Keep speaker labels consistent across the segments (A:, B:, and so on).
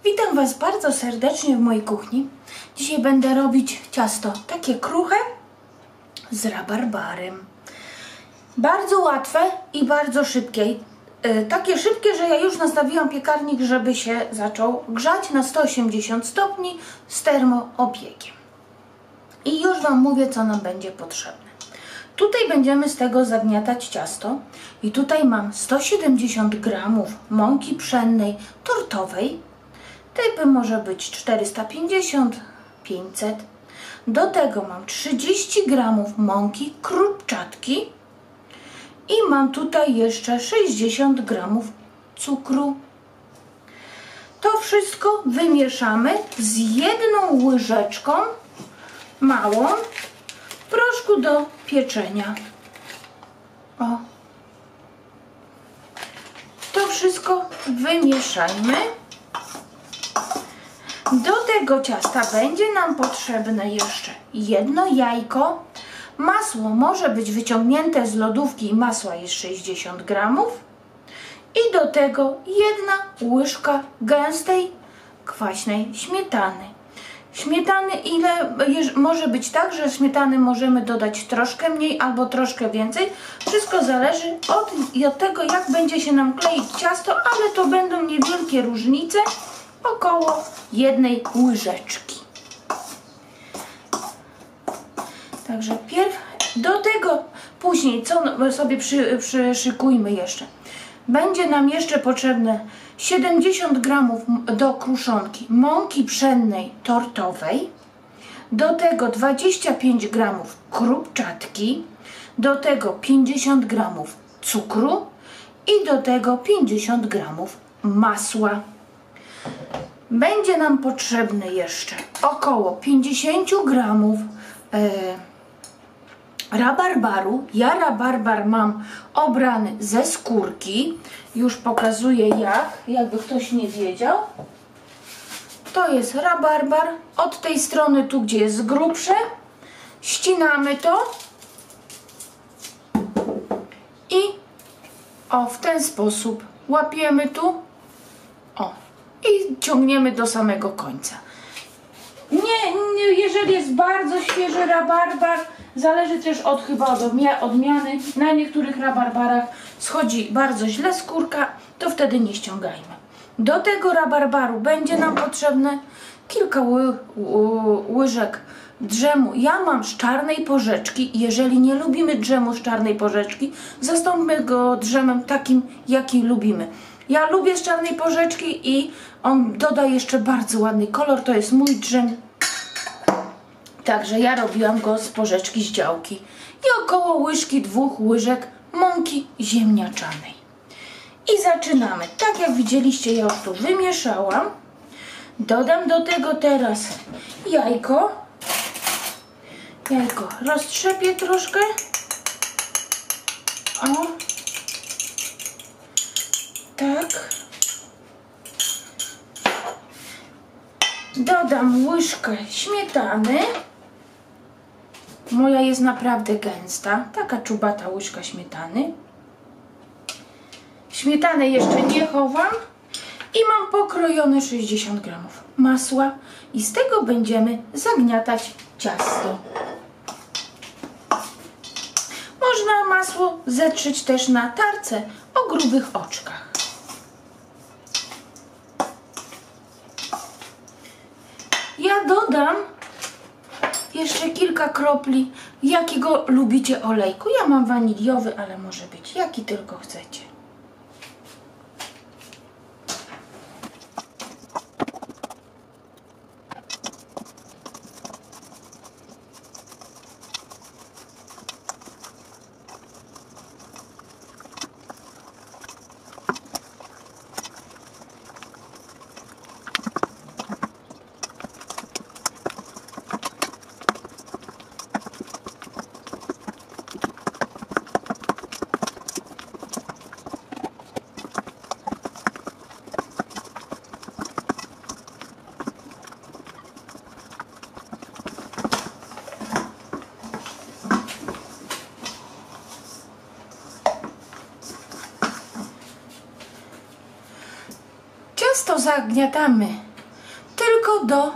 A: Witam Was bardzo serdecznie w mojej kuchni. Dzisiaj będę robić ciasto takie kruche z rabarbarem. Bardzo łatwe i bardzo szybkie. Takie szybkie, że ja już nastawiłam piekarnik, żeby się zaczął grzać na 180 stopni z termoobiegiem. I już Wam mówię, co nam będzie potrzebne. Tutaj będziemy z tego zagniatać ciasto i tutaj mam 170 gramów mąki pszennej tortowej. Typy może być 450, 500. Do tego mam 30 gramów mąki krupczatki i mam tutaj jeszcze 60 gramów cukru. To wszystko wymieszamy z jedną łyżeczką małą proszku do pieczenia. O. To wszystko wymieszajmy. Do tego ciasta będzie nam potrzebne jeszcze jedno jajko. Masło może być wyciągnięte z lodówki i masła jest 60 gramów. I do tego jedna łyżka gęstej, kwaśnej śmietany. Śmietany może być tak, że śmietany możemy dodać troszkę mniej albo troszkę więcej. Wszystko zależy od tego, jak będzie się nam kleić ciasto, ale to będą niewielkie różnice. Około jednej łyżeczki. Także pierw do tego, później co sobie przyszykujmy jeszcze. Będzie nam jeszcze potrzebne 70 gramów do kruszonki mąki pszennej tortowej, do tego 25 gramów krupczatki, do tego 50 gramów cukru i do tego 50 gramów masła. Będzie nam potrzebne jeszcze około 50 gramów rabarbaru. Ja rabarbar mam obrany ze skórki. Już pokazuję jakby ktoś nie wiedział. To jest rabarbar. Od tej strony tu, gdzie jest grubsze, ścinamy to i w ten sposób łapiemy tu. I ciągniemy do samego końca. Jeżeli jest bardzo świeży rabarbar, zależy też chyba od odmiany. Na niektórych rabarbarach schodzi bardzo źle skórka, to wtedy nie ściągajmy. Do tego rabarbaru będzie nam potrzebne kilka łyżek drzemu. Ja mam z czarnej porzeczki. Jeżeli nie lubimy drzemu z czarnej porzeczki, zastąpmy go drzemem takim, jaki lubimy. Ja lubię z czarnej porzeczki i on doda jeszcze bardzo ładny kolor. To jest mój drzem. Także ja robiłam go z porzeczki z działki. I około łyżki, 2 łyżek mąki ziemniaczanej. I zaczynamy. Tak jak widzieliście, ja już tu wymieszałam. Dodam do tego teraz jajko. Jajko roztrzepię troszkę. Tak. Dodam łyżkę śmietany. Moja jest naprawdę gęsta. Taka czubata łyżka śmietany. Śmietanę jeszcze nie chowam. I mam pokrojone 60 gramów masła. I z tego będziemy zagniatać ciasto. Można masło zetrzeć też na tarce o grubych oczkach. Ja dodam jeszcze kilka kropli, jakiego lubicie olejku. Ja mam waniliowy, ale może być jaki tylko chcecie. Ciasto zagniatamy tylko do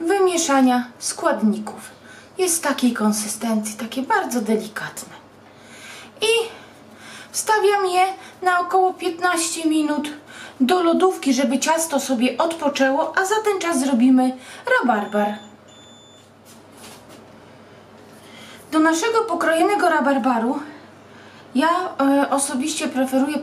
A: wymieszania składników. Jest takiej konsystencji, takie bardzo delikatne. I wstawiam je na około 15 minut do lodówki, żeby ciasto sobie odpoczęło, a za ten czas zrobimy rabarbar. Do naszego pokrojonego rabarbaru ja osobiście preferuję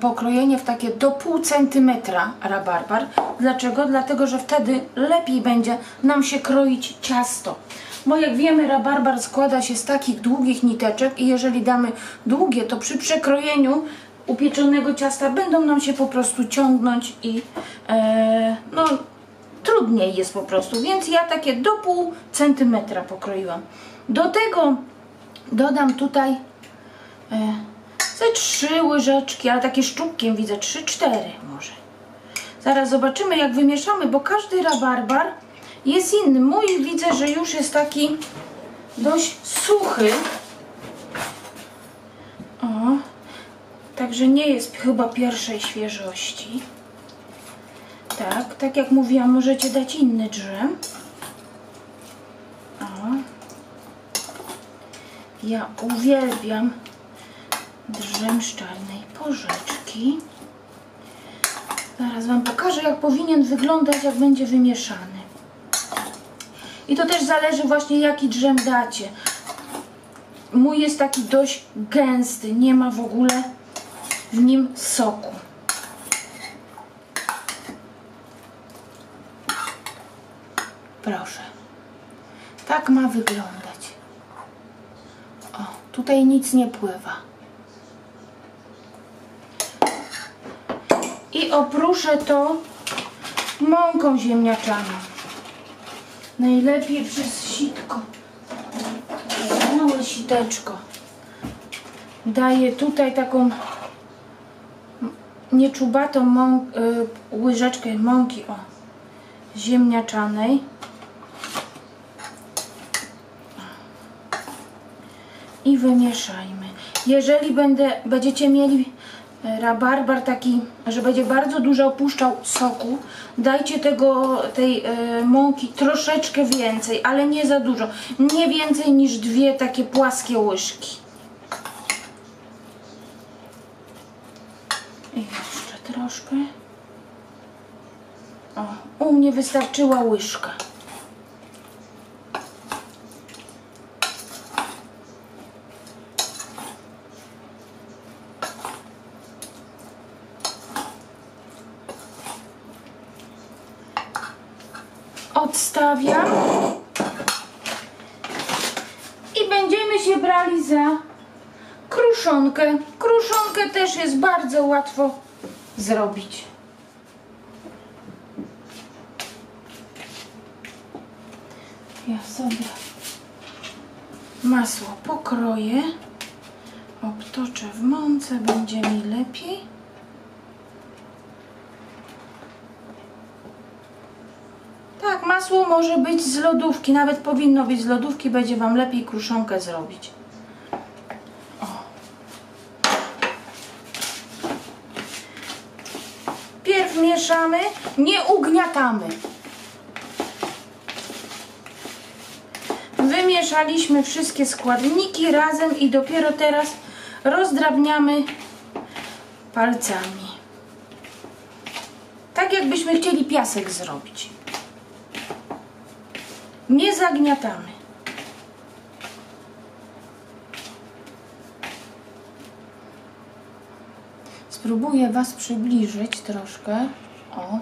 A: pokrojenie w takie do pół centymetra rabarbar. Dlaczego? Dlatego, że wtedy lepiej będzie nam się kroić ciasto. Bo jak wiemy, rabarbar składa się z takich długich niteczek i jeżeli damy długie, to przy przekrojeniu upieczonego ciasta będą nam się po prostu ciągnąć i no, trudniej jest po prostu. Więc ja takie do pół centymetra pokroiłam. Do tego dodam tutaj ze 3 łyżeczki, ale takie szczupkiem widzę, 3-4 może. Zaraz zobaczymy, jak wymieszamy, bo każdy rabarbar jest inny. Mój widzę, że już jest taki dość suchy. O, także nie jest chyba pierwszej świeżości. Tak jak mówiłam, możecie dać inny drzem. O. Ja uwielbiam drzem z czarnej porzeczki. Zaraz Wam pokażę, jak powinien wyglądać, jak będzie wymieszany. I to też zależy właśnie, jaki drzem dacie. Mój jest taki dość gęsty, nie ma w ogóle w nim soku. Proszę. Tak ma wyglądać. O, tutaj nic nie pływa. I oprószę to mąką ziemniaczaną. Najlepiej przez sitko. Małe siteczko. Daję tutaj taką nieczubatą łyżeczkę mąki ziemniaczanej. I wymieszajmy. Jeżeli będziecie mieli rabarbar taki, że będzie bardzo dużo opuszczał soku, dajcie tej mąki troszeczkę więcej, ale nie za dużo. Nie więcej niż 2 takie płaskie łyżki. I jeszcze troszkę. O, u mnie wystarczyła łyżka. Odstawiam i będziemy się brali za kruszonkę. Kruszonkę też jest bardzo łatwo zrobić. Ja sobie masło pokroję, obtoczę w mące, będzie mi lepiej. Tak, masło może być z lodówki, nawet powinno być z lodówki, będzie Wam lepiej kruszonkę zrobić. O. Pierw mieszamy, nie ugniatamy. Wymieszaliśmy wszystkie składniki razem i dopiero teraz rozdrabniamy palcami. Tak jakbyśmy chcieli piasek zrobić. Nie zagniatamy. Spróbuję Was przybliżyć troszkę. O.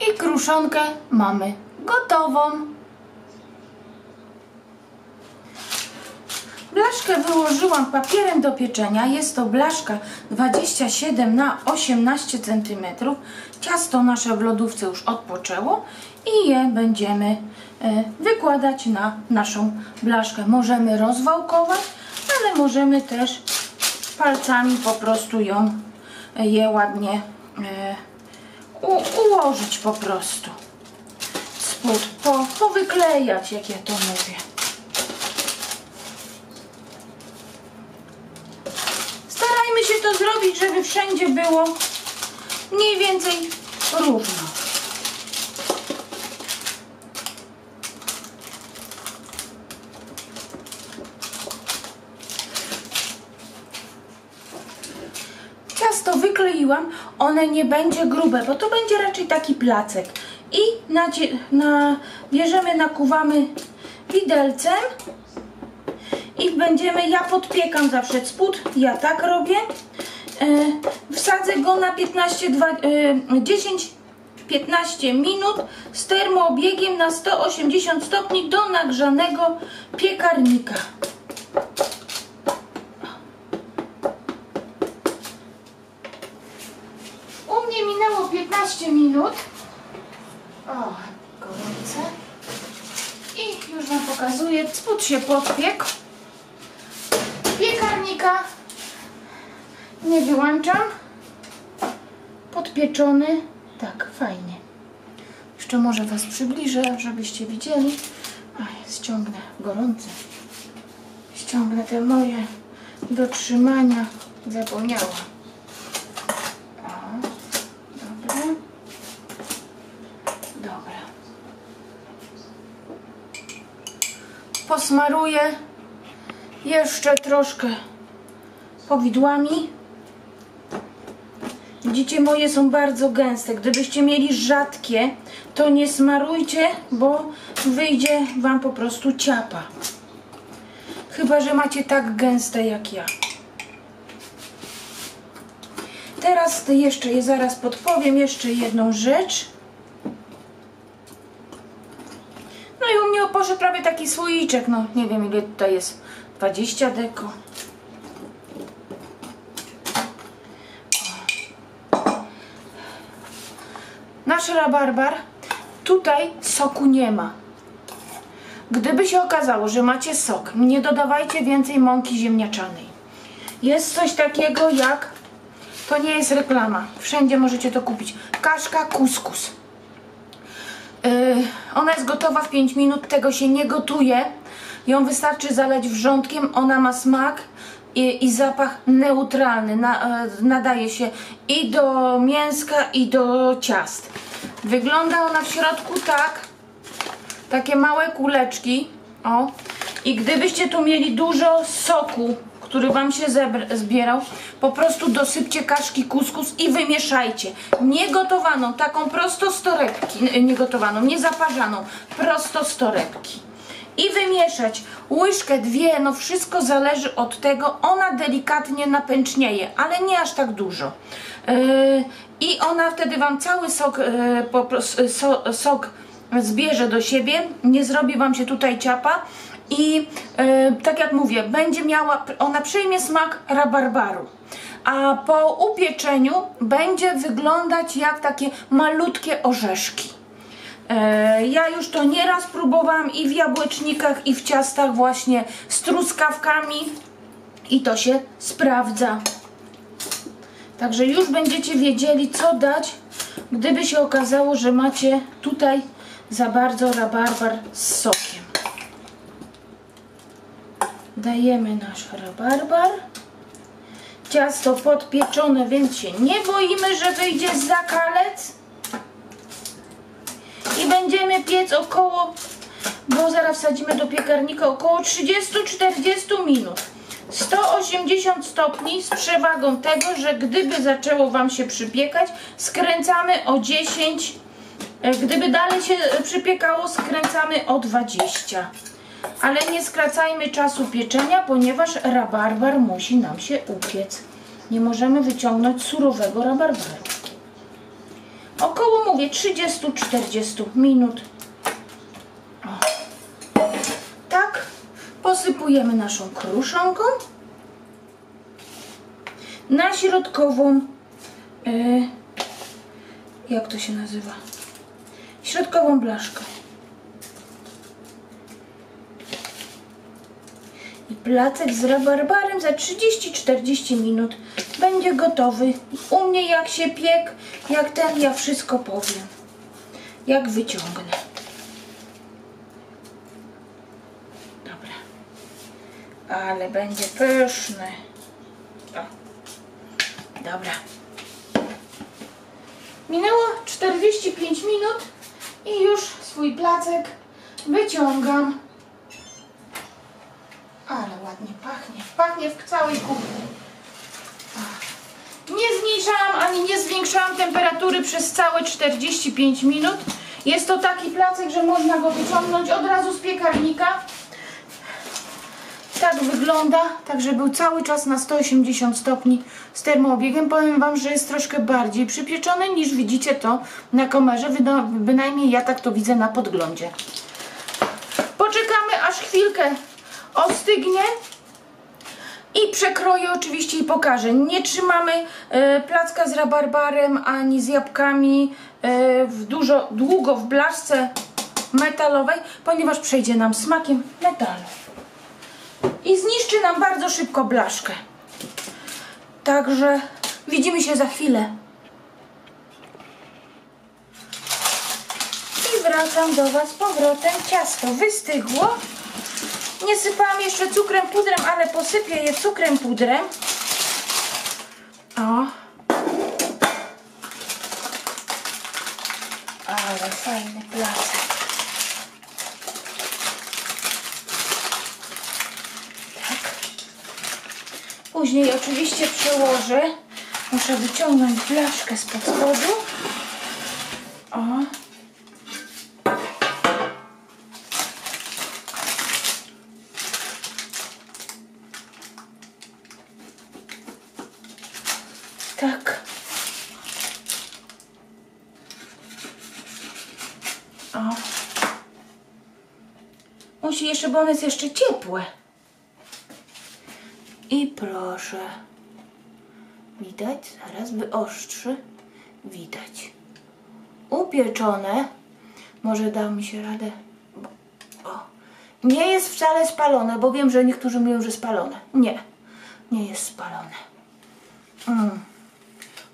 A: I kruszonkę mamy gotową. Blaszkę wyłożyłam papierem do pieczenia. Jest to blaszka 27 na 18 cm. Ciasto nasze w lodówce już odpoczęło i je będziemy wykładać na naszą blaszkę. Możemy rozwałkować, ale możemy też palcami po prostu je ładnie ułożyć po prostu. Spód powyklejać, jak ja to mówię. Starajmy się to zrobić, żeby wszędzie było mniej więcej równo. Ciasto wykleiłam, one nie będzie grube, bo to będzie raczej taki placek. I bierzemy, nakuwamy widelcem i będziemy, ja podpiekam zawsze spód, ja tak robię, wsadzę go na 10-15 minut z termoobiegiem na 180 stopni do nagrzanego piekarnika. U mnie minęło 15 minut. O, gorące. I już Wam pokazuję, spód się podpiekł. Piekarnika nie wyłączam. Podpieczony. Tak, fajnie. Jeszcze może Was przybliżę, żebyście widzieli. Ściągnę, gorące. Ściągnę te moje do trzymania. Zapomniałam. Dobra. Dobra. Posmaruję jeszcze troszkę powidłami. Widzicie, moje są bardzo gęste. Gdybyście mieli rzadkie, to nie smarujcie, bo wyjdzie Wam po prostu ciapa. Chyba że macie tak gęste jak ja. Teraz jeszcze je zaraz podpowiem jeszcze jedną rzecz. No i u mnie poszedł prawie taki słoiczek, no nie wiem ile tutaj jest, 20 deko. Nasz rabarbar, tutaj soku nie ma. Gdyby się okazało, że macie sok, nie dodawajcie więcej mąki ziemniaczanej. Jest coś takiego jak, to nie jest reklama, wszędzie możecie to kupić, kaszka kuskus. Ona jest gotowa w 5 minut, tego się nie gotuje. Ją wystarczy zalać wrzątkiem, ona ma smak i zapach neutralny. Nadaje się i do mięska, i do ciast. Wygląda ona w środku tak, takie małe kuleczki. O. I gdybyście tu mieli dużo soku, który Wam się zbierał, po prostu dosypcie kaszki kuskus i wymieszajcie. Nie gotowaną, taką prosto z torebki, nie gotowaną, nie zaparzaną, prosto z torebki. I wymieszać łyżkę, dwie, no wszystko zależy od tego, ona delikatnie napęcznieje, ale nie aż tak dużo. I ona wtedy Wam cały sok zbierze do siebie, nie zrobi Wam się tutaj ciapa. I tak jak mówię, będzie miała, ona przyjmie smak rabarbaru, a po upieczeniu będzie wyglądać jak takie malutkie orzeszki. Ja już to nieraz próbowałam i w jabłecznikach, i w ciastach właśnie z truskawkami i to się sprawdza. Także już będziecie wiedzieli, co dać, gdyby się okazało, że macie tutaj za bardzo rabarbar z sokiem. Dajemy nasz rabarbar. Ciasto podpieczone, więc się nie boimy, że wyjdzie za kalec. I będziemy piec około, bo zaraz wsadzimy do piekarnika, około 30-40 minut. 180 stopni z przewagą tego, że gdyby zaczęło Wam się przypiekać, skręcamy o 10. Gdyby dalej się przypiekało, skręcamy o 20. Ale nie skracajmy czasu pieczenia, ponieważ rabarbar musi nam się upiec. Nie możemy wyciągnąć surowego rabarbaru. Około, mówię, 30-40 minut. O. Tak, po posypujemy naszą kruszonką na środkową, jak to się nazywa? Środkową blaszkę. I placek z rabarbarem za 30-40 minut będzie gotowy. U mnie jak się piekł, jak ten, ja wszystko powiem. Jak wyciągnę. Dobra. Ale będzie pyszny. O. Dobra. Minęło 45 minut i już swój placek wyciągam. Ale ładnie pachnie. Pachnie w całej kuchni. Nie zmniejszałam ani nie zwiększałam temperatury przez całe 45 minut. Jest to taki placek, że można go wyciągnąć od razu z piekarnika. Tak wygląda, także był cały czas na 180 stopni z termoobiegiem. Powiem Wam, że jest troszkę bardziej przypieczony niż widzicie to na kamerze. Bynajmniej ja tak to widzę na podglądzie. Poczekamy aż chwilkę ostygnie i przekroję oczywiście i pokażę. Nie trzymamy placka z rabarbarem ani z jabłkami długo w blaszce metalowej, ponieważ przejdzie nam smakiem metalu i zniszczy nam bardzo szybko blaszkę. Także widzimy się za chwilę. I wracam do Was z powrotem. Ciasto wystygło. Nie sypałam jeszcze cukrem pudrem, ale posypię je cukrem pudrem. O. Ale fajny placek. Tak. Później oczywiście przełożę. Muszę wyciągnąć blaszkę spod spodu. O. Tak. O. Musi jeszcze, bo one jest jeszcze ciepłe. I proszę. Widać? Zaraz wyostrzy. Widać. Upieczone. Może da mi się radę. O. Nie jest wcale spalone, bo wiem, że niektórzy mówią, że spalone. Nie. Nie jest spalone.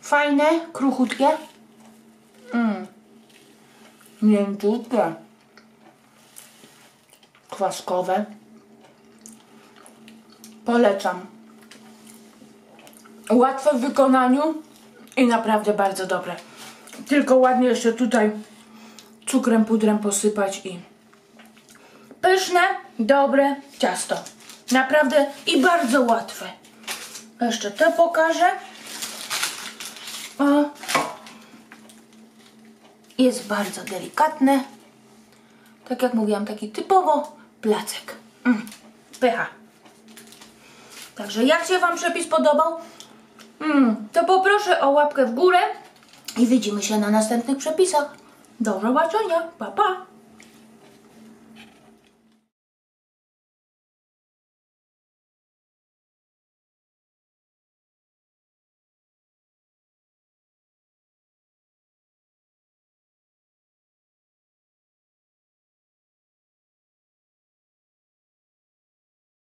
A: Fajne, kruchutkie. Mięciutkie. Kwaskowe. Polecam. Łatwe w wykonaniu i naprawdę bardzo dobre. Tylko ładnie jeszcze tutaj cukrem pudrem posypać i pyszne, dobre ciasto. Naprawdę i bardzo łatwe. Jeszcze to pokażę. O. Jest bardzo delikatne. Tak jak mówiłam, taki typowo placek. Pycha. Także jak się Wam przepis podobał, to poproszę o łapkę w górę i widzimy się na następnych przepisach. Do zobaczenia. Pa, pa.